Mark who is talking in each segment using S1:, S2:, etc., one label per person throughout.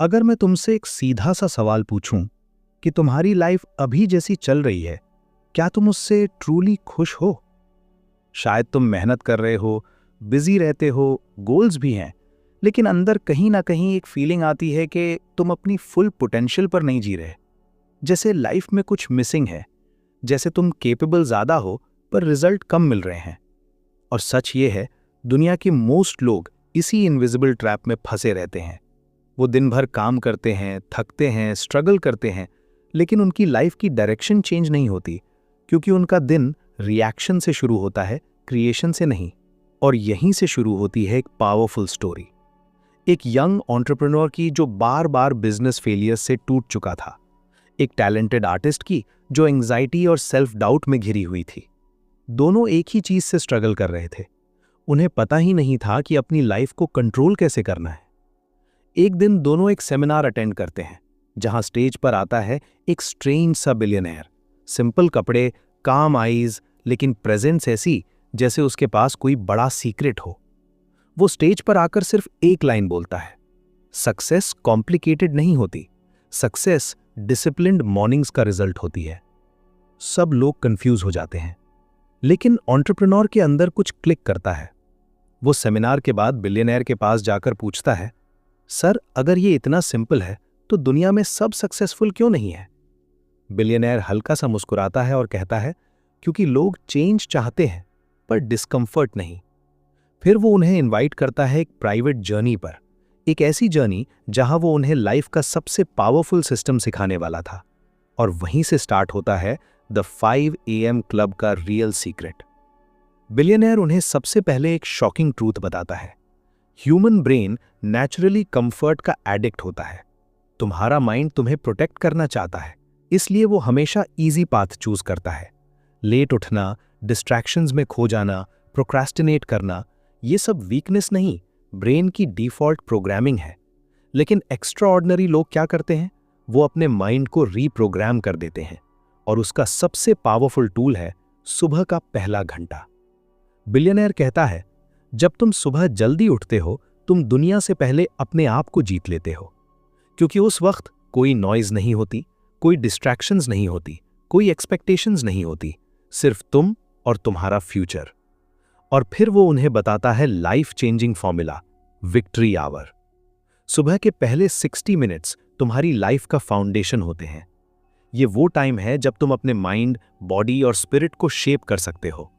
S1: अगर मैं तुमसे एक सीधा सा सवाल पूछूं कि तुम्हारी लाइफ अभी जैसी चल रही है, क्या तुम उससे ट्रूली खुश हो? शायद तुम मेहनत कर रहे हो, बिजी रहते हो, गोल्स भी हैं, लेकिन अंदर कहीं ना कहीं एक फीलिंग आती है कि तुम अपनी फुल पोटेंशियल पर नहीं जी रहे। जैसे लाइफ में कुछ मिसिंग है, जैसे तुम केपेबल ज्यादा हो पर रिजल्ट कम मिल रहे हैं। और सच ये है, दुनिया के मोस्ट लोग इसी इनविजिबल ट्रैप में फंसे रहते हैं। वो दिन भर काम करते हैं, थकते हैं, स्ट्रगल करते हैं, लेकिन उनकी लाइफ की डायरेक्शन चेंज नहीं होती, क्योंकि उनका दिन रिएक्शन से शुरू होता है, क्रिएशन से नहीं। और यहीं से शुरू होती है एक पावरफुल स्टोरी, एक यंग एंटरप्रेन्योर की जो बार बार बिजनेस फेलियर से टूट चुका था, एक टैलेंटेड आर्टिस्ट की जो एंग्जाइटी और सेल्फ डाउट में घिरी हुई थी। दोनों एक ही चीज से स्ट्रगल कर रहे थे। उन्हें पता ही नहीं था कि अपनी लाइफ को कंट्रोल कैसे करना है। एक दिन दोनों एक सेमिनार अटेंड करते हैं, जहां स्टेज पर आता है एक स्ट्रेंज सा बिलियनेयर। सिंपल कपड़े, काम आईज, लेकिन प्रेजेंस ऐसी जैसे उसके पास कोई बड़ा सीक्रेट हो। वो स्टेज पर आकर सिर्फ एक लाइन बोलता है, सक्सेस कॉम्प्लिकेटेड नहीं होती, सक्सेस डिसिप्लिन्ड मॉर्निंग्स का रिजल्ट होती है। सब लोग कंफ्यूज हो जाते हैं, लेकिन एंटरप्रेन्योर के अंदर कुछ क्लिक करता है। वो सेमिनार के बाद बिलियनेयर के पास जाकर पूछता है, सर, अगर ये इतना सिंपल है तो दुनिया में सब सक्सेसफुल क्यों नहीं है? बिलियनेयर हल्का सा मुस्कुराता है और कहता है, क्योंकि लोग चेंज चाहते हैं पर डिस्कंफर्ट नहीं। फिर वो उन्हें इनवाइट करता है एक प्राइवेट जर्नी पर, एक ऐसी जर्नी जहां वो उन्हें लाइफ का सबसे पावरफुल सिस्टम सिखाने वाला था। और वहीं से स्टार्ट होता है द 5 AM क्लब का रियल सीक्रेट। बिलियनेयर उन्हें सबसे पहले एक शॉकिंग ट्रूथ बताता है, ह्यूमन ब्रेन नेचुरली कंफर्ट का एडिक्ट होता है। तुम्हारा माइंड तुम्हें प्रोटेक्ट करना चाहता है, इसलिए वो हमेशा इजी पाथ चूज करता है। लेट उठना, डिस्ट्रैक्शंस में खो जाना, प्रोक्रेस्टिनेट करना, ये सब वीकनेस नहीं, ब्रेन की डिफॉल्ट प्रोग्रामिंग है। लेकिन एक्स्ट्राऑर्डिनरी लोग क्या करते हैं? वो अपने माइंड को रीप्रोग्राम कर देते हैं, और उसका सबसे पावरफुल टूल है सुबह का पहला घंटा। बिलियनेयर कहता है, जब तुम सुबह जल्दी उठते हो, तुम दुनिया से पहले अपने आप को जीत लेते हो, क्योंकि उस वक्त कोई नॉइज नहीं होती, कोई डिस्ट्रैक्शंस नहीं होती, कोई एक्सपेक्टेशंस नहीं होती, सिर्फ तुम और तुम्हारा फ्यूचर। और फिर वो उन्हें बताता है life changing formula, victory hour. सुबह के पहले 60 मिनट्स तुम्हारी लाइफ का फाउंडेशन होते हैं। ये वो टाइम है जब तुम अपने माइंड, बॉडी और स्पिरिट को शेप कर सकते हो।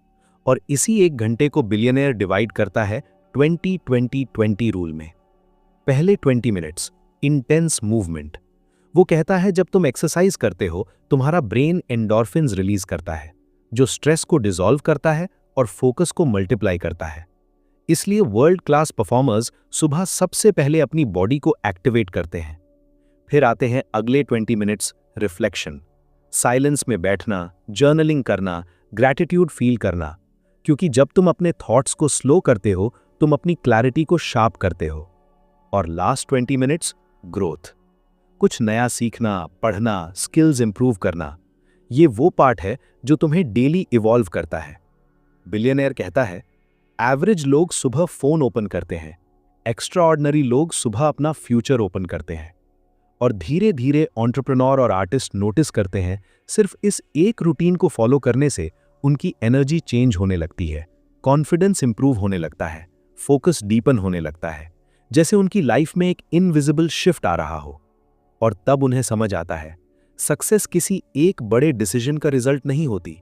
S1: और इसी एक घंटे को बिलियनेयर डिवाइड करता है 20-20-20 रूल में। पहले 20 मिनट्स इंटेंस मूवमेंट। वो कहता है, जब तुम एक्सरसाइज करते हो, तुम्हारा ब्रेन एंडोर्फिन्स रिलीज करता है, जो स्ट्रेस को डिसॉल्व करता है और फोकस को मल्टीप्लाई करता है। इसलिए वर्ल्ड क्लास परफॉर्मर्स सुबह सबसे पहले अपनी बॉडी को एक्टिवेट करते हैं। फिर आते हैं अगले 20 मिनट्स रिफ्लेक्शन, साइलेंस में बैठना, जर्नलिंग करना, ग्रैटिट्यूड फील करना, क्योंकि जब तुम अपने थॉट्स को स्लो करते हो, तुम अपनी क्लैरिटी को शार्प करते हो। और लास्ट 20 मिनट्स ग्रोथ, कुछ नया सीखना, पढ़ना, स्किल्स इंप्रूव करना। ये वो पार्ट है जो तुम्हें डेली इवॉल्व करता है। बिलियनेयर कहता है, एवरेज लोग सुबह फोन ओपन करते हैं, एक्स्ट्राऑर्डिनरी लोग सुबह अपना फ्यूचर ओपन करते हैं। और धीरे धीरे एंटरप्रेन्योर और आर्टिस्ट नोटिस करते हैं, सिर्फ इस एक रूटीन को फॉलो करने से उनकी एनर्जी चेंज होने लगती है, कॉन्फिडेंस इंप्रूव होने लगता है, फोकस डीपन होने लगता है, जैसे उनकी लाइफ में एक इनविजिबल शिफ्ट आ रहा हो। और तब उन्हें समझ आता है, सक्सेस किसी एक बड़े डिसीजन का रिजल्ट नहीं होती,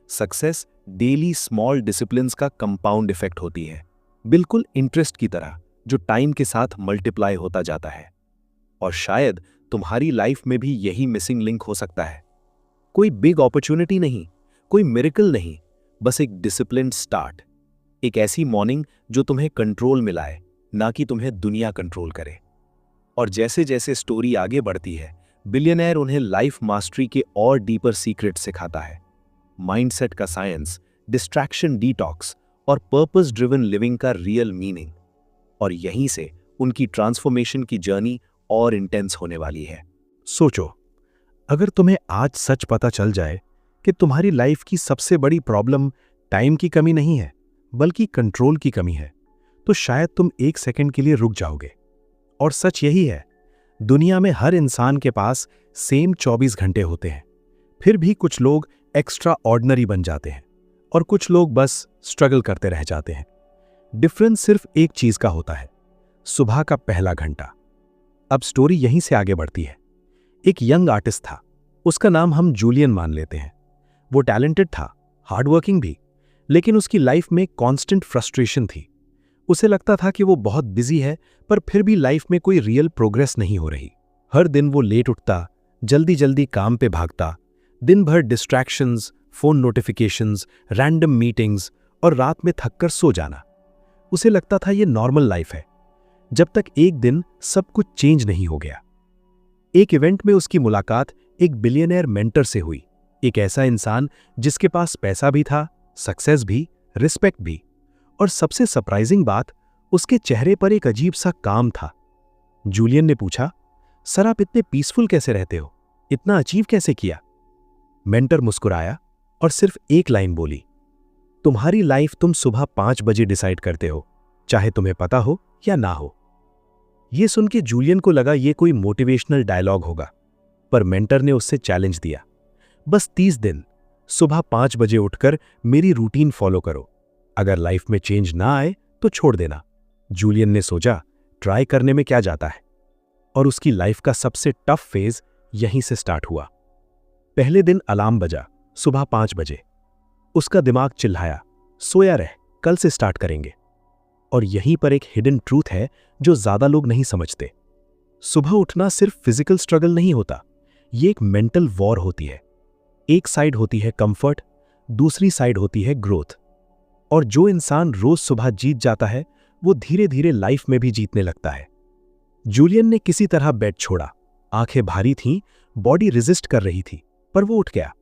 S1: सक्सेस डेली स्मॉल डिसिप्लिन्स का कंपाउंड इफेक्ट होती है, बिल्कुल इंटरेस्ट की तरह, जो टाइम के साथ मल्टीप्लाई होता जाता है। और शायद तुम्हारी लाइफ में भी यही मिसिंग लिंक हो सकता है। कोई बिग अपॉर्चुनिटी नहीं, कोई मिरेकल नहीं, बस एक डिसिप्लिन्ड स्टार्ट, एक ऐसी मॉर्निंग जो तुम्हें कंट्रोल मिलाए, ना कि तुम्हें दुनिया कंट्रोल करे। और जैसे जैसे स्टोरी आगे बढ़ती है, बिलियनेयर उन्हें लाइफ मास्टरी के और डीपर सीक्रेट सिखाता है, माइंडसेट का साइंस, डिस्ट्रैक्शन डिटॉक्स और पर्पस ड्रिवन लिविंग का रियल मीनिंग। और यहीं से उनकी ट्रांसफॉर्मेशन की जर्नी और इंटेंस होने वाली है। सोचो, अगर तुम्हें आज सच पता चल जाए कि तुम्हारी लाइफ की सबसे बड़ी प्रॉब्लम टाइम की कमी नहीं है, बल्कि कंट्रोल की कमी है, तो शायद तुम एक सेकंड के लिए रुक जाओगे। और सच यही है, दुनिया में हर इंसान के पास सेम 24 घंटे होते हैं, फिर भी कुछ लोग एक्स्ट्रा ऑर्डिनरी बन जाते हैं और कुछ लोग बस स्ट्रगल करते रह जाते हैं। डिफरेंस सिर्फ एक चीज का होता है, सुबह का पहला घंटा। अब स्टोरी यहीं से आगे बढ़ती है। एक यंग आर्टिस्ट था, उसका नाम हम जूलियन मान लेते हैं। वो टैलेंटेड था, हार्डवर्किंग भी, लेकिन उसकी लाइफ में कांस्टेंट फ्रस्ट्रेशन थी। उसे लगता था कि वो बहुत बिजी है, पर फिर भी लाइफ में कोई रियल प्रोग्रेस नहीं हो रही। हर दिन वो लेट उठता, जल्दी जल्दी काम पे भागता, दिन भर distractions, phone notifications, random meetings और रात में थककर सो जाना। उसे लगता था ये नॉर्मल लाइफ है, जब तक एक दिन सब कुछ चेंज नहीं हो गया। एक इवेंट में उसकी मुलाकात एक बिलियनियर मेंटर से हुई, एक ऐसा इंसान जिसके पास पैसा भी था, सक्सेस भी, रिस्पेक्ट भी, और सबसे सरप्राइजिंग बात, उसके चेहरे पर एक अजीब सा काम था। जूलियन ने पूछा, सर आप इतने पीसफुल कैसे रहते हो, इतना अचीव कैसे किया? मेंटर मुस्कुराया और सिर्फ एक लाइन बोली, तुम्हारी लाइफ तुम सुबह 5 बजे डिसाइड करते हो, चाहे तुम्हें पता हो या ना हो। यह सुन के जूलियन को लगा ये कोई मोटिवेशनल डायलॉग होगा, पर मेंटर ने उससे चैलेंज दिया, बस 30 दिन सुबह 5 बजे उठकर मेरी रूटीन फॉलो करो, अगर लाइफ में चेंज ना आए तो छोड़ देना। जूलियन ने सोचा, ट्राई करने में क्या जाता है, और उसकी लाइफ का सबसे टफ फेज यहीं से स्टार्ट हुआ। पहले दिन अलार्म बजा, सुबह 5 बजे। उसका दिमाग चिल्लाया, सोया रह, कल से स्टार्ट करेंगे। और यहीं पर एक हिडन ट्रूथ है जो ज्यादा लोग नहीं समझते। सुबह उठना सिर्फ फिजिकल स्ट्रगल नहीं होता, ये एक मेंटल वॉर होती है। एक साइड होती है कंफर्ट, दूसरी साइड होती है ग्रोथ। और जो इंसान रोज सुबह जीत जाता है, वो धीरे धीरे लाइफ में भी जीतने लगता है। जूलियन ने किसी तरह बेड छोड़ा, आंखें भारी थीं, बॉडी रेजिस्ट कर रही थी, पर वो उठ गया।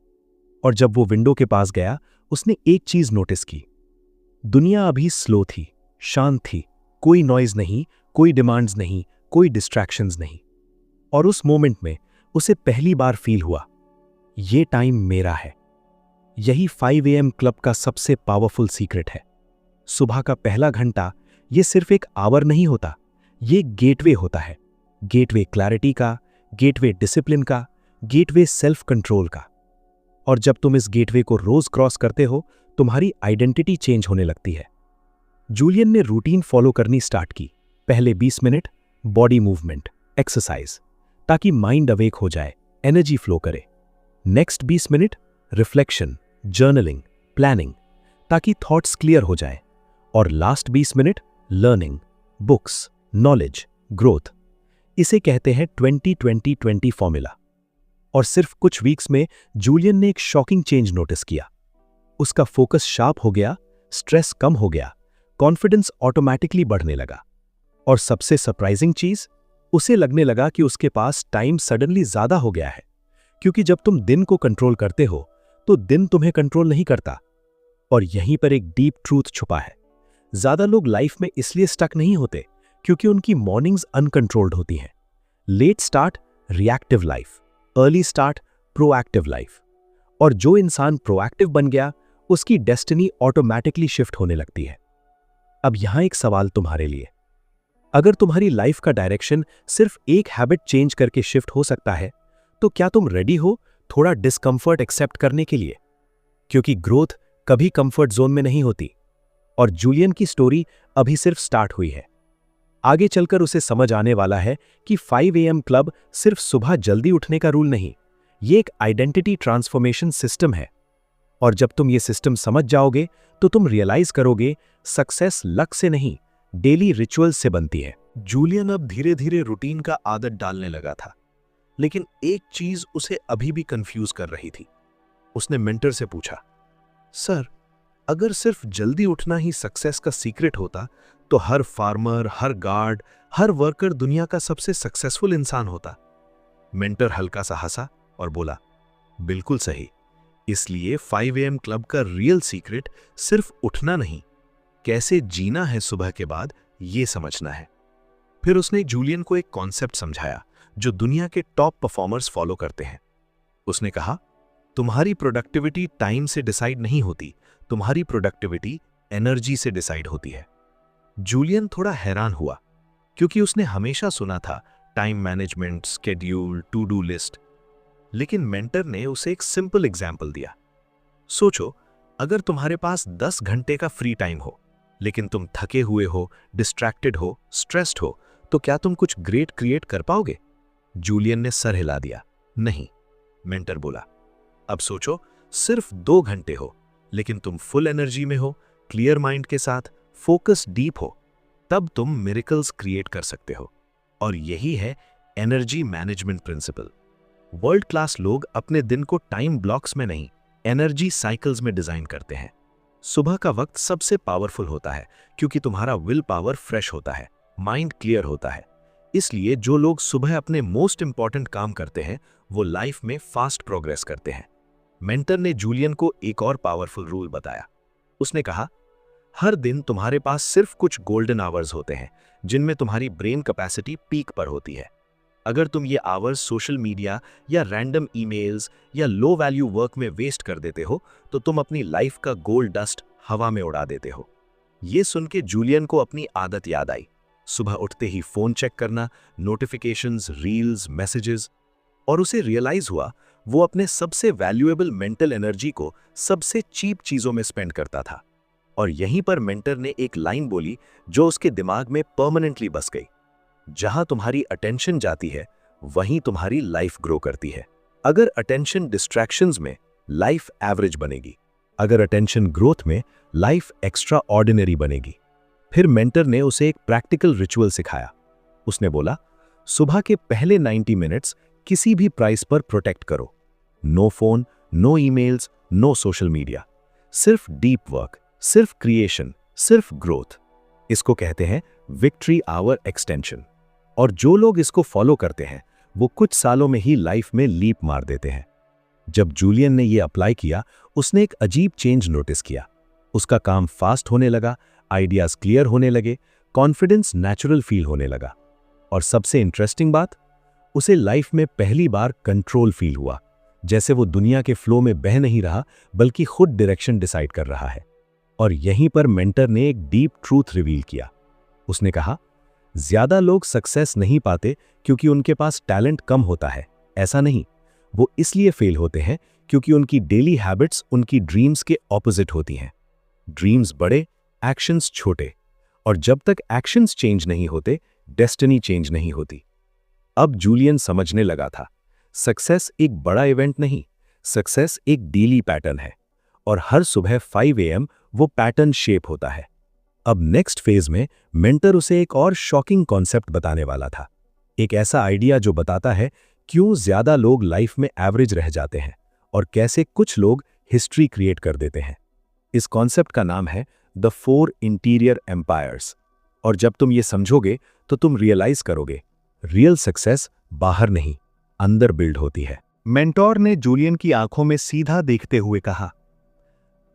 S1: और जब वो विंडो के पास गया, उसने एक चीज नोटिस की। दुनिया अभी स्लो थी, शांत थी, कोई नॉइज नहीं, कोई डिमांड्स नहीं, कोई डिस्ट्रैक्शंस नहीं। और उस मोमेंट में उसे पहली बार फील हुआ, ये टाइम मेरा है। यही 5 AM क्लब का सबसे पावरफुल सीक्रेट है। सुबह का पहला घंटा ये सिर्फ एक आवर नहीं होता, ये गेटवे होता है। गेटवे क्लैरिटी का, गेटवे डिसिप्लिन का, गेटवे सेल्फ कंट्रोल का। और जब तुम इस गेटवे को रोज क्रॉस करते हो, तुम्हारी आइडेंटिटी चेंज होने लगती है। जूलियन ने रूटीन फॉलो करनी स्टार्ट की। पहले 20 मिनट बॉडी मूवमेंट, एक्सरसाइज, ताकि माइंड अवेक हो जाए, एनर्जी फ्लो करे। Next 20 minute reflection, journaling, planning, ताकि थॉट्स क्लियर हो जाए। और last 20 minute learning, books, knowledge, growth. इसे कहते हैं 20-20-20 फॉर्मूला। और सिर्फ कुछ वीक्स में जूलियन ने एक शॉकिंग चेंज नोटिस किया। उसका फोकस शार्प हो गया, स्ट्रेस कम हो गया, कॉन्फिडेंस ऑटोमेटिकली बढ़ने लगा। और सबसे सरप्राइजिंग चीज, उसे लगने लगा कि उसके पास टाइम सडनली ज्यादा हो गया है, क्योंकि जब तुम दिन को कंट्रोल करते हो तो दिन तुम्हें कंट्रोल नहीं करता। और यहीं पर एक डीप ट्रूथ छुपा है। ज्यादा लोग लाइफ में इसलिए स्टक नहीं होते क्योंकि उनकी मॉर्निंग्स अनकंट्रोल्ड होती हैं। Let start reactive life, early start proactive life. और जो इंसान प्रोएक्टिव बन गया, उसकी डेस्टिनी ऑटोमेटिकली शिफ्ट होने लगती है। अब यहां एक सवाल तुम्हारे लिए, अगर तुम्हारी लाइफ का डायरेक्शन सिर्फ एक हैबिट चेंज करके शिफ्ट हो सकता है, तो क्या तुम रेडी हो थोड़ा डिस्कंफर्ट एक्सेप्ट करने के लिए? क्योंकि ग्रोथ कभी कंफर्ट जोन में नहीं होती। और जूलियन की स्टोरी अभी सिर्फ स्टार्ट हुई है। आगे चलकर उसे समझ आने वाला है कि 5 AM क्लब सिर्फ सुबह जल्दी उठने का रूल नहीं, ये एक आइडेंटिटी ट्रांसफॉर्मेशन सिस्टम है। और जब तुम ये सिस्टम समझ जाओगे, तो तुम रियलाइज करोगे सक्सेस लक से नहीं, डेली रिचुअल्स से बनती है। जूलियन अब धीरे धीरे रूटीन का आदत डालने लगा था, लेकिन एक चीज उसे अभी भी कंफ्यूज कर रही थी। उसने मेंटर से पूछा, सर अगर सिर्फ जल्दी उठना ही सक्सेस का सीक्रेट होता, तो हर फार्मर, हर गार्ड, हर वर्कर दुनिया का सबसे सक्सेसफुल इंसान होता। मेंटर हल्का सा हंसा और बोला, बिल्कुल सही। इसलिए 5 AM क्लब का रियल सीक्रेट सिर्फ उठना नहीं, कैसे जीना है सुबह के बाद, ये समझना है। फिर उसने जूलियन को एक कॉन्सेप्ट समझाया जो दुनिया के टॉप परफॉर्मर्स फॉलो करते हैं। उसने कहा, तुम्हारी प्रोडक्टिविटी टाइम से डिसाइड नहीं होती, तुम्हारी प्रोडक्टिविटी एनर्जी से डिसाइड होती है। जूलियन थोड़ा हैरान हुआ, क्योंकि उसने हमेशा सुना था time management, schedule, to do list. लेकिन मेंटर ने उसे एक सिंपल एग्जाम्पल दिया। सोचो, अगर तुम्हारे पास 10 घंटे का फ्री टाइम हो, लेकिन तुम थके हुए हो, डिस्ट्रैक्टेड हो, स्ट्रेस्ड हो, तो क्या तुम कुछ ग्रेट क्रिएट कर पाओगे? जूलियन ने सर हिला दिया। नहीं। मेंटर बोला, अब सोचो, सिर्फ 2 घंटे हो, लेकिन तुम फुल एनर्जी में हो, क्लियर माइंड के साथ, फोकस डीप हो, तब तुम मिरेकल्स क्रिएट कर सकते हो। और यही है energy management principle. World class लोग अपने दिन को टाइम ब्लॉक्स में नहीं, एनर्जी साइकिल्स में डिजाइन करते हैं। सुबह का वक्त सबसे पावरफुल होता है, क्योंकि तुम्हारा विल पावर फ्रेश होता है, माइंड क्लियर होता है। इसलिए जो लोग सुबह अपने मोस्ट इंपॉर्टेंट काम करते हैं, वो लाइफ में फास्ट प्रोग्रेस करते हैं। मेंटर ने जूलियन को एक और पावरफुल रूल बताया। उसने कहा, हर दिन तुम्हारे पास सिर्फ कुछ गोल्डन आवर्स होते हैं, जिनमें तुम्हारी ब्रेन कैपेसिटी पीक पर होती है। अगर तुम ये आवर्स सोशल मीडिया या रैंडम ईमेल्स या लो वैल्यू वर्क में वेस्ट कर देते हो, तो तुम अपनी लाइफ का गोल्ड डस्ट हवा में उड़ा देते हो। ये सुन के जूलियन को अपनी आदत याद आई। सुबह उठते ही फोन चेक करना, नोटिफिकेशंस, रील्स, मैसेजेस, और उसे रियलाइज हुआ वो अपने सबसे वैल्यूएबल मेंटल एनर्जी को सबसे चीप चीजों में स्पेंड करता था। और यहीं पर मेंटर ने एक लाइन बोली जो उसके दिमाग में परमानेंटली बस गई। जहां तुम्हारी अटेंशन जाती है, वहीं तुम्हारी लाइफ ग्रो करती है। अगर अटेंशन डिस्ट्रैक्शंस में, लाइफ एवरेज बनेगी। अगर अटेंशन ग्रोथ में, लाइफ एक्स्ट्रा ऑर्डिनरी बनेगी। फिर मेंटर ने उसे एक प्रैक्टिकल रिचुअल सिखाया। उसने बोला, सुबह के पहले 90 मिनट्स किसी भी प्राइस पर प्रोटेक्ट करो। No phone, no emails, no social media. सिर्फ डीप वर्क, सिर्फ क्रिएशन, सिर्फ ग्रोथ। इसको कहते हैं विक्ट्री आवर एक्सटेंशन। और जो लोग इसको फॉलो करते हैं, वो कुछ सालों में ही लाइफ में लीप मार देते हैं। जब जूलियन ने ये अप्लाई किया, उसने एक अजीब चेंज नोटिस किया। उसका काम फास्ट होने लगा, आइडियाज क्लियर होने लगे, कॉन्फिडेंस नेचुरल फील होने लगा। और सबसे इंटरेस्टिंग बात, उसे लाइफ में पहली बार कंट्रोल फील हुआ, जैसे वो दुनिया के फ्लो में बह नहीं रहा, बल्कि खुद डायरेक्शन डिसाइड कर रहा है। और यहीं पर मेंटर ने एक डीप ट्रूथ रिवील किया। उसने कहा, ज्यादा लोग सक्सेस नहीं पाते क्योंकि उनके पास टैलेंट कम होता है। ऐसा नहीं, वो इसलिए फेल होते हैं क्योंकि उनकी डेली हैबिट्स उनकी ड्रीम्स के ऑपोजिट होती हैं। ड्रीम्स बड़े, एक्शंस छोटे, और जब तक एक्शंस चेंज नहीं होते, डेस्टिनी चेंज नहीं होती। अब जूलियन समझने लगा था, सक्सेस एक बड़ा इवेंट नहीं, सक्सेस एक डेली पैटर्न है, और हर सुबह 5 AM वो पैटर्न शेप होता है। अब नेक्स्ट फेज में मेंटर उसे एक और शॉकिंग कॉन्सेप्ट बताने वाला था। एक ऐसा आइडिया जो बताता है क्यों ज्यादा लोग लाइफ में एवरेज रह जाते हैं और कैसे कुछ लोग हिस्ट्री क्रिएट कर देते हैं। इस कॉन्सेप्ट का नाम है द 4 इंटीरियर एम्पायर्स। और जब तुम ये समझोगे तो तुम रियलाइज करोगे, रियल सक्सेस बाहर नहीं, अंदर बिल्ड होती है।
S2: मेंटोर ने जूलियन की आंखों में सीधा देखते हुए कहा,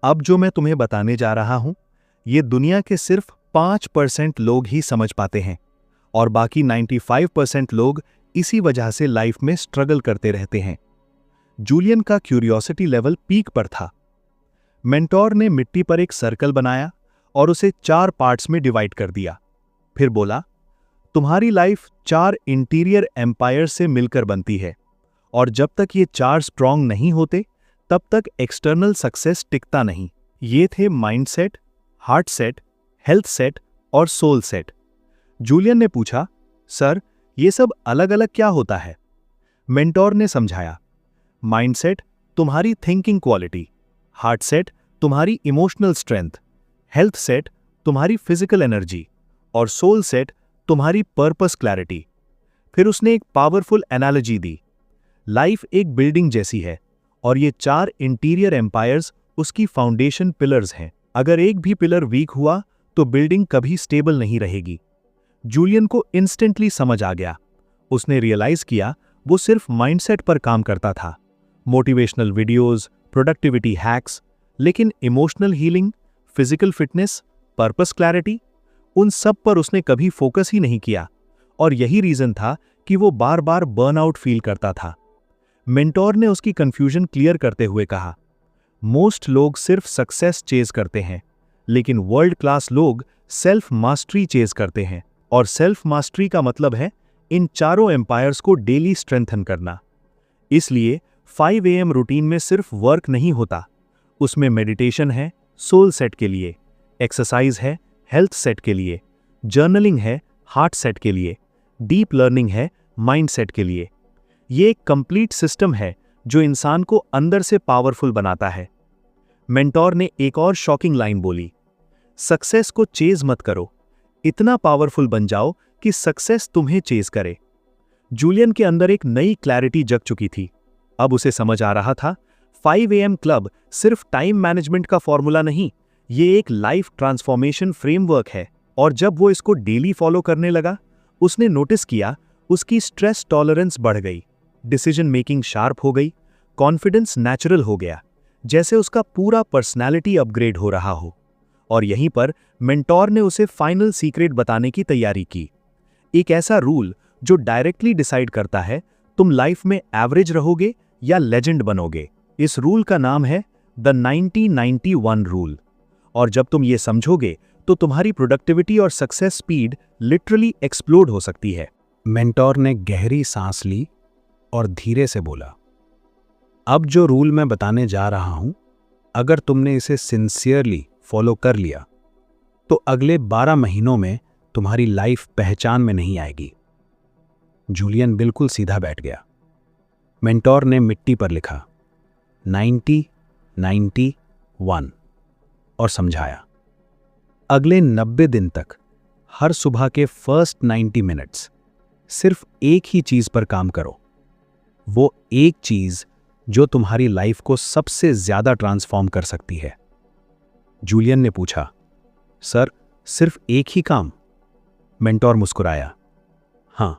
S2: अब जो मैं तुम्हें बताने जा रहा हूं, ये दुनिया के सिर्फ 5% लोग ही समझ पाते हैं, और बाकी 95% लोग इसी वजह से लाइफ में स्ट्रगल करते रहते हैं। जूलियन का क्यूरियोसिटी लेवल पीक पर था। मेंटोर ने मिट्टी पर एक सर्कल बनाया और उसे 4 पार्ट्स में डिवाइड कर दिया। फिर बोला, तुम्हारी लाइफ 4 इंटीरियर एम्पायर से मिलकर बनती है, और जब तक ये 4 स्ट्रांग नहीं होते, तब तक एक्सटर्नल सक्सेस टिकता नहीं। ये थे mind set, heart set, health set और सोल सेट। जूलियन ने पूछा, सर, ये सब अलग अलग क्या होता है? मेंटोर ने समझाया, माइंड सेट तुम्हारी थिंकिंग क्वालिटी, हार्ट सेट तुम्हारी इमोशनल स्ट्रेंथ, हेल्थ सेट तुम्हारी फिजिकल एनर्जी, और सोल सेट तुम्हारी पर्पस क्लैरिटी। फिर उसने एक पावरफुल एनालॉजी दी। लाइफ एक बिल्डिंग जैसी है, और ये 4 इंटीरियर एम्पायर्स उसकी फाउंडेशन पिलर्स हैं। अगर एक भी पिलर वीक हुआ तो बिल्डिंग कभी स्टेबल नहीं रहेगी। जूलियन को इंस्टेंटली समझ आ गया। उसने रियलाइज किया वो सिर्फ माइंडसेट पर काम करता था, मोटिवेशनल वीडियोस, प्रोडक्टिविटी हैक्स, लेकिन emotional healing, physical fitness, purpose clarity, उन सब पर उसने कभी फोकस ही नहीं किया। और यही रीजन था कि वो बार बार बर्नआउट फील करता था। मेंटोर ने उसकी कंफ्यूजन क्लियर करते हुए कहा, मोस्ट लोग सिर्फ सक्सेस चेज करते हैं, लेकिन वर्ल्ड क्लास लोग सेल्फ मास्टरी चेज करते हैं। और सेल्फ मास्टरी का मतलब है इन चारों एम्पायर्स को डेली स्ट्रेंथन करना। इसलिए 5 AM रूटीन में सिर्फ वर्क नहीं होता, उसमें मेडिटेशन है सोल सेट के लिए, एक्सरसाइज है हेल्थ सेट के लिए, जर्नलिंग है हार्ट सेट के लिए, डीप लर्निंग है माइंड सेट के लिए। ये एक कंप्लीट सिस्टम है जो इंसान को अंदर से पावरफुल बनाता है। मेंटोर ने एक और शॉकिंग लाइन बोली, सक्सेस को चेज मत करो, इतना पावरफुल बन जाओ कि सक्सेस तुम्हें चेज करे। जूलियन के अंदर एक नई क्लैरिटी जग चुकी थी। अब उसे समझ आ रहा था 5 AM क्लब सिर्फ टाइम मैनेजमेंट का फॉर्मूला नहीं, ये एक लाइफ ट्रांसफॉर्मेशन फ्रेमवर्क है। और जब वो इसको डेली फॉलो करने लगा, उसने नोटिस किया उसकी स्ट्रेस टॉलरेंस बढ़ गई, डिसीजन मेकिंग शार्प हो गई, कॉन्फिडेंस नेचुरल हो गया, जैसे उसका पूरा पर्सनैलिटी अपग्रेड हो रहा हो। और यहीं पर मेंटोर ने उसे फाइनल सीक्रेट बताने की तैयारी की। एक ऐसा रूल जो डायरेक्टली डिसाइड करता है तुम लाइफ में एवरेज रहोगे या लेजेंड बनोगे। इस रूल का नाम है द 90-91 रूल। और जब तुम ये समझोगे तो तुम्हारी प्रोडक्टिविटी और सक्सेस स्पीड लिटरली एक्सप्लोड हो सकती है।
S1: मेंटोर ने गहरी सांस ली और धीरे से बोला, अब जो रूल मैं बताने जा रहा हूं, अगर तुमने इसे सिंसियरली फॉलो कर लिया तो अगले 12 महीनों में तुम्हारी लाइफ पहचान में नहीं आएगी। जूलियन बिल्कुल सीधा बैठ गया। मेंटोर ने मिट्टी पर लिखा 90-91 और समझाया, अगले 90 दिन तक हर सुबह के फर्स्ट 90 मिनट्स सिर्फ एक ही चीज पर काम करो, वो एक चीज जो तुम्हारी लाइफ को सबसे ज्यादा ट्रांसफॉर्म कर सकती है। जूलियन ने पूछा, सर सिर्फ एक ही काम? मेंटोर मुस्कुराया, हां,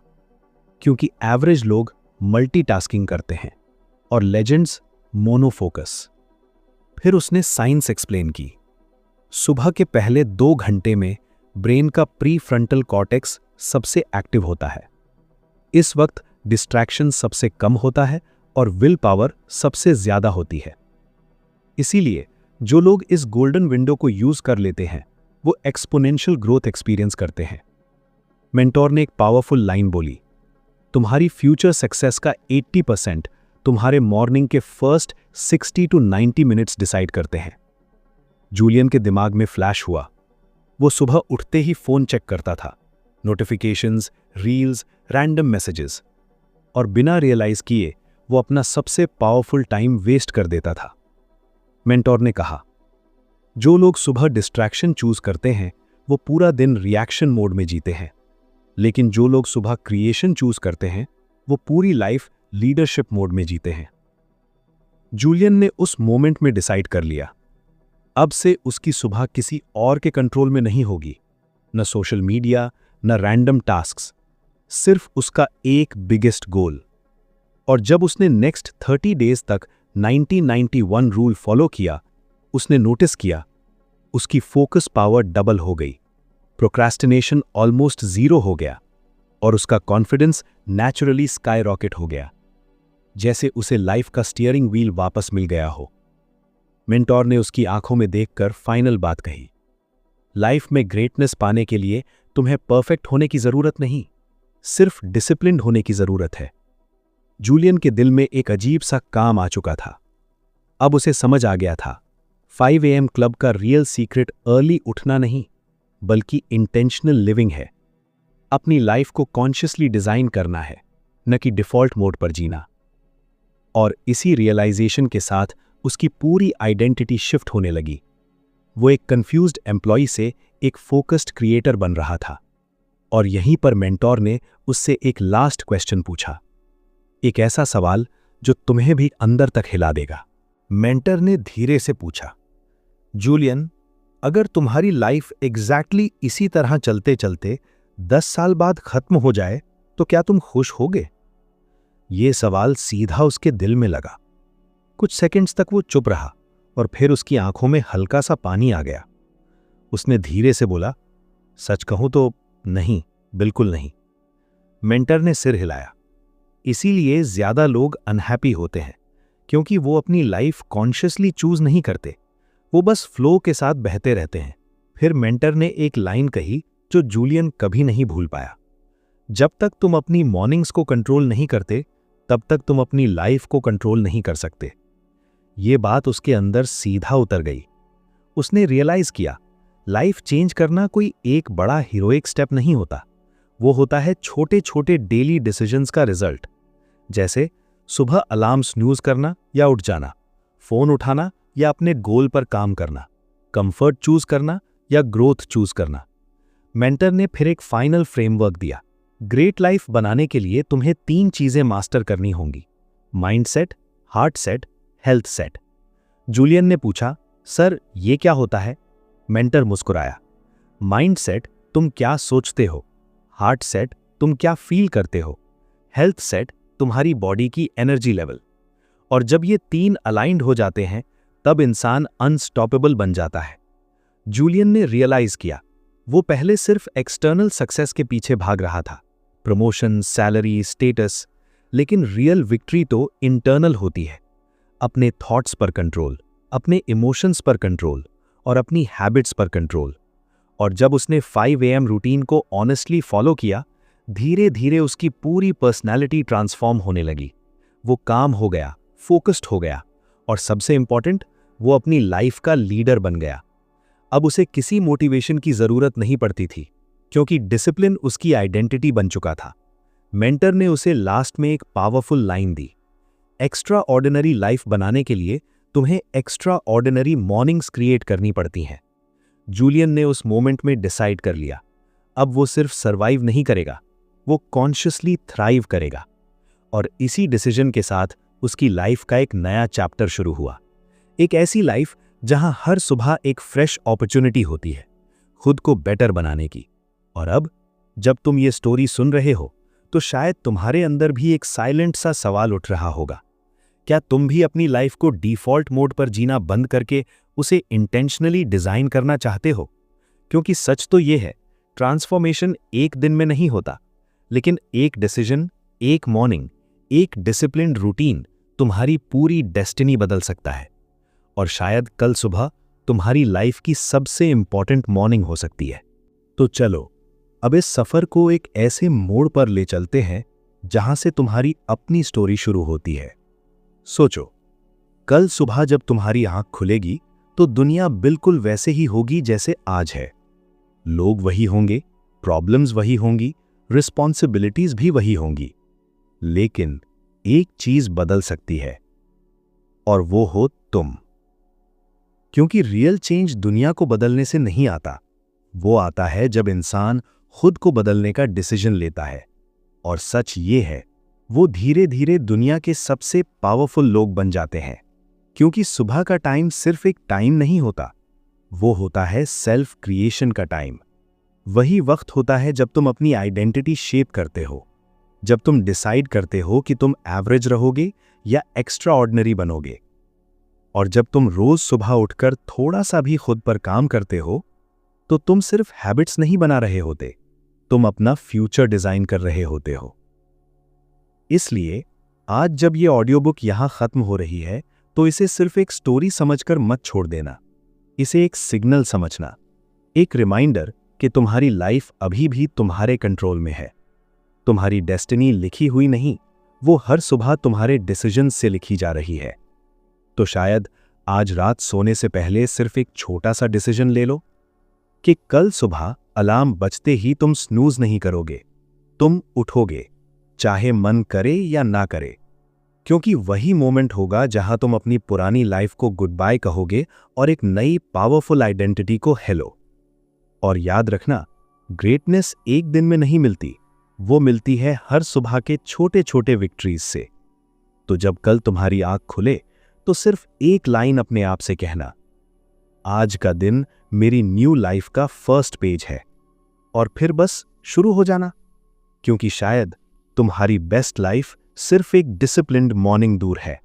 S1: क्योंकि एवरेज लोग मल्टीटास्किंग करते हैं और लेजेंड्स मोनोफोकस। फिर उसने साइंस एक्सप्लेन की। सुबह के पहले 2 घंटे में ब्रेन का प्री फ्रंटल कॉर्टेक्स सबसे एक्टिव होता है। इस वक्त डिस्ट्रैक्शन सबसे कम होता है और विल पावर सबसे ज्यादा होती है। इसीलिए जो लोग इस गोल्डन विंडो को यूज कर लेते हैं वो एक्सपोनेंशियल ग्रोथ एक्सपीरियंस करते हैं। मेंटोर ने एक पावरफुल लाइन बोली, तुम्हारी फ्यूचर सक्सेस का 80% तुम्हारे मॉर्निंग के फर्स्ट 60 to 90 मिनट्स डिसाइड करते हैं। जूलियन के दिमाग में फ्लैश हुआ। वो सुबह उठते ही फोन चेक करता था, नोटिफिकेशंस, रील्स, रैंडम मैसेजेस, और बिना रियलाइज किए वो अपना सबसे पावरफुल टाइम वेस्ट कर देता था। मेंटोर ने कहा, जो लोग सुबह डिस्ट्रैक्शन चूज करते हैं वो पूरा दिन रिएक्शन मोड में जीते हैं, लेकिन जो लोग सुबह क्रिएशन चूज करते हैं वो पूरी लाइफ लीडरशिप मोड में जीते हैं। जूलियन ने उस मोमेंट में डिसाइड कर लिया, अब से उसकी सुबह किसी और के कंट्रोल में नहीं होगी, न सोशल मीडिया, न रैंडम टास्क्स, सिर्फ उसका एक बिगेस्ट गोल। और जब उसने नेक्स्ट 30 डेज तक 90-91 रूल फॉलो किया, उसने नोटिस किया उसकी फोकस पावर डबल हो गई, प्रोक्रेस्टिनेशन ऑलमोस्ट जीरो हो गया और उसका कॉन्फिडेंस नेचुरली स्काई रॉकेट हो गया, जैसे उसे लाइफ का स्टीयरिंग व्हील वापस मिल गया हो। मेंटोर ने उसकी आंखों में देखकर फाइनल बात कही, लाइफ में ग्रेटनेस पाने के लिए तुम्हें परफेक्ट होने की जरूरत नहीं, सिर्फ डिसिप्लिन्ड होने की जरूरत है। जूलियन के दिल में एक अजीब सा काम आ चुका था। अब उसे समझ आ गया था 5 AM क्लब का रियल सीक्रेट अर्ली उठना नहीं, बल्कि इंटेंशनल लिविंग है। अपनी लाइफ को कॉन्शियसली डिजाइन करना है, न कि डिफॉल्ट मोड पर जीना। और इसी रियलाइजेशन के साथ उसकी पूरी आइडेंटिटी शिफ्ट होने लगी। वो एक कंफ्यूज्ड एम्प्लॉय से एक फोकस्ड क्रिएटर बन रहा था। और यहीं पर मेंटोर ने उससे एक लास्ट क्वेश्चन पूछा, एक ऐसा सवाल जो तुम्हें भी अंदर तक हिला देगा। मेंटर ने धीरे से पूछा, जूलियन, अगर तुम्हारी लाइफ एग्जैक्टली इसी तरह चलते चलते 10 साल बाद खत्म हो जाए तो क्या तुम खुश होगे? ये सवाल सीधा उसके दिल में लगा। कुछ सेकंड्स तक वो चुप रहा और फिर उसकी आंखों में हल्का सा पानी आ गया। उसने धीरे से बोला, सच कहूं तो नहीं, बिल्कुल नहीं। मेंटर ने सिर हिलाया। इसीलिए ज्यादा लोग अनहैप्पी होते हैं, क्योंकि वो अपनी लाइफ कॉन्शियसली चूज नहीं करते, वो बस फ्लो के साथ बहते रहते हैं। फिर मेंटर ने एक लाइन कही जो जूलियन कभी नहीं भूल पाया,
S2: जब तक तुम अपनी मॉर्निंग्स को कंट्रोल नहीं करते, तब तक तुम अपनी लाइफ को कंट्रोल नहीं कर सकते। ये बात उसके अंदर सीधा उतर गई। उसने रियलाइज किया, लाइफ चेंज करना कोई एक बड़ा हीरोइक स्टेप नहीं होता, वो होता है छोटे छोटे डेली डिसीजंस का रिजल्ट। जैसे सुबह अलार्म स्नूज करना या उठ जाना, फोन उठाना या अपने गोल पर काम करना, कंफर्ट चूज करना या ग्रोथ चूज करना। मेंटर ने फिर एक फाइनल फ्रेमवर्क दिया। ग्रेट लाइफ बनाने के लिए तुम्हें 3 चीजें मास्टर करनी होंगी: mindset, heart set, health set. Julian ने पूछा, सर ये क्या होता है? मेंटर मुस्कुराया। माइंडसेट तुम क्या सोचते हो, हार्ट सेट तुम क्या फील करते हो, हेल्थ सेट तुम्हारी बॉडी की एनर्जी लेवल। और जब ये 3 अलाइंड हो जाते हैं, तब इंसान अनस्टॉपेबल बन जाता है। जूलियन ने रियलाइज किया, वो पहले सिर्फ एक्सटर्नल सक्सेस के पीछे भाग रहा था, प्रमोशन, सैलरी, स्टेटस, लेकिन रियल विक्ट्री तो इंटरनल होती है। अपने थॉट्स पर कंट्रोल, अपने इमोशंस पर कंट्रोल और अपनी हैबिट्स पर कंट्रोल। और जब उसने 5 AM रूटीन को ऑनेस्टली फॉलो किया, धीरे धीरे उसकी पूरी पर्सनैलिटी ट्रांसफॉर्म होने लगी। वो काम हो गया, फोकस्ड हो गया और सबसे इंपॉर्टेंट, वो अपनी लाइफ का लीडर बन गया। अब उसे किसी मोटिवेशन की जरूरत नहीं पड़ती थी, क्योंकि डिसिप्लिन उसकी आइडेंटिटी बन चुका था। मेंटर ने उसे लास्ट में एक पावरफुल लाइन दी, एक्स्ट्रा ऑर्डिनरी लाइफ बनाने के लिए तुम्हें एक्स्ट्रा ऑर्डिनरी मॉर्निंग्स क्रिएट करनी पड़ती हैं। जूलियन ने उस मोमेंट में डिसाइड कर लिया, अब वो सिर्फ सर्वाइव नहीं करेगा, वो कॉन्शियसली थ्राइव करेगा। और इसी डिसीजन के साथ उसकी लाइफ का एक नया चैप्टर शुरू हुआ। एक ऐसी लाइफ जहां हर सुबह एक फ्रेश अपॉर्चुनिटी होती है खुद को बेटर बनाने की। और अब जब तुम ये स्टोरी सुन रहे हो, तो शायद तुम्हारे अंदर भी एक साइलेंट सा सवाल उठ रहा होगा, क्या तुम भी अपनी लाइफ को डिफॉल्ट मोड पर जीना बंद करके उसे इंटेंशनली डिजाइन करना चाहते हो? क्योंकि सच तो ये है, ट्रांसफॉर्मेशन एक दिन में नहीं होता, लेकिन एक डिसीजन, एक मॉर्निंग, एक डिसिप्लिन्ड रूटीन तुम्हारी पूरी डेस्टिनी बदल सकता है। और शायद कल सुबह तुम्हारी लाइफ की सबसे इंपॉर्टेंट मॉर्निंग हो सकती है। तो चलो, अब इस सफर को एक ऐसे मोड़ पर ले चलते हैं जहां से तुम्हारी अपनी स्टोरी शुरू होती है। सोचो, कल सुबह जब तुम्हारी आंख खुलेगी, तो दुनिया बिल्कुल वैसे ही होगी जैसे आज है। लोग वही होंगे, प्रॉब्लम्स वही होंगी, रिस्पॉन्सिबिलिटीज भी वही होंगी। लेकिन एक चीज बदल सकती है, और वो हो तुम। क्योंकि रियल चेंज दुनिया को बदलने से नहीं आता, वो आता है जब इंसान खुद को बदलने का डिसीजन लेता है। और सच ये है, वो धीरे धीरे दुनिया के सबसे पावरफुल लोग बन जाते हैं। क्योंकि सुबह का टाइम सिर्फ एक टाइम नहीं होता, वो होता है सेल्फ क्रिएशन का टाइम। वही वक्त होता है जब तुम अपनी आइडेंटिटी शेप करते हो, जब तुम डिसाइड करते हो कि तुम एवरेज रहोगे या एक्स्ट्रा ऑर्डिनरी बनोगे। और जब तुम रोज सुबह उठकर थोड़ा सा भी खुद पर काम करते हो, तो तुम सिर्फ हैबिट्स नहीं बना रहे होते, तुम अपना फ्यूचर डिजाइन कर रहे होते हो। इसलिए आज जब ये ऑडियो बुक यहां खत्म हो रही है, तो इसे सिर्फ एक स्टोरी समझकर मत छोड़ देना। इसे एक सिग्नल समझना, एक रिमाइंडर कि तुम्हारी लाइफ अभी भी तुम्हारे कंट्रोल में है। तुम्हारी डेस्टिनी लिखी हुई नहीं, वो हर सुबह तुम्हारे डिसीजन से लिखी जा रही है। तो शायद आज रात सोने से पहले सिर्फ एक छोटा सा डिसीजन ले लो कि कल सुबह अलार्म बजते ही तुम स्नूज नहीं करोगे, तुम उठोगे, चाहे मन करे या ना करे। क्योंकि वही मोमेंट होगा जहां तुम अपनी पुरानी लाइफ को गुड बाय कहोगे और एक नई पावरफुल आइडेंटिटी को हेलो। और याद रखना, ग्रेटनेस एक दिन में नहीं मिलती, वो मिलती है हर सुबह के छोटे छोटे विक्ट्रीज से। तो जब कल तुम्हारी आंख खुले, तो सिर्फ एक लाइन अपने आप से कहना, आज का दिन मेरी न्यू लाइफ का फर्स्ट पेज है। और फिर बस शुरू हो जाना, क्योंकि शायद तुम्हारी बेस्ट लाइफ सिर्फ एक डिसिप्लिन्ड मॉर्निंग दूर है।